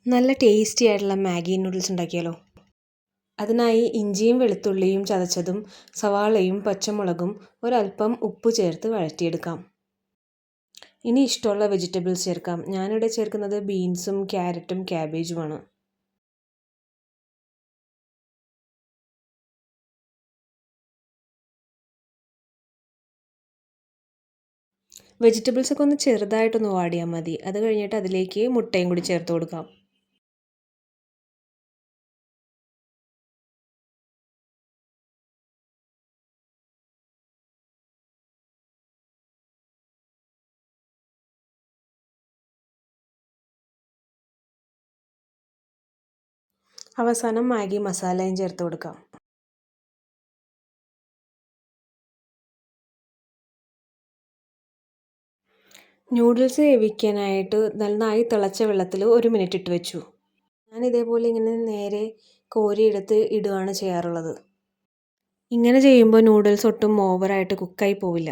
നല്ല ടേസ്റ്റി ആയിട്ടുള്ള Maggi noodles ഉണ്ടാക്കിയാലോ? അതിനായി ഇഞ്ചിയും വെളുത്തുള്ളിയും ചതച്ചതും സവാളയും പച്ചമുളകും ഒരൽപ്പം ഉപ്പ് ചേർത്ത് വഴറ്റിയെടുക്കാം. ഇനി ഇഷ്ടമുള്ള വെജിറ്റബിൾസ് ചേർക്കാം. ഞാനിവിടെ ചേർക്കുന്നത് ബീൻസും ക്യാരറ്റും ക്യാബേജുമാണ്. വെജിറ്റബിൾസൊക്കെ ഒന്ന് ചെറുതായിട്ടൊന്ന് വാടിയാൽ മതി. അത് കഴിഞ്ഞിട്ട് അതിലേക്ക് മുട്ടയും കൂടി ചേർത്ത് കൊടുക്കാം. അവസാനം മാഗി മസാലയും ചേർത്ത് കൊടുക്കാം. നൂഡിൽസ് വേവിക്കാനായിട്ട് നന്നായി തിളച്ച വെള്ളത്തിൽ 1 മിനിറ്റ് ഇട്ട് വെച്ചു. ഞാൻ ഇതേപോലെ ഇങ്ങനെ നേരെ കോരിയെടുത്ത് ഇടുകയാണ് ചെയ്യാറുള്ളത്. ഇങ്ങനെ ചെയ്യുമ്പോൾ നൂഡിൽസ് ഒട്ടും ഓവറായിട്ട് കുക്കായി പോവില്ല.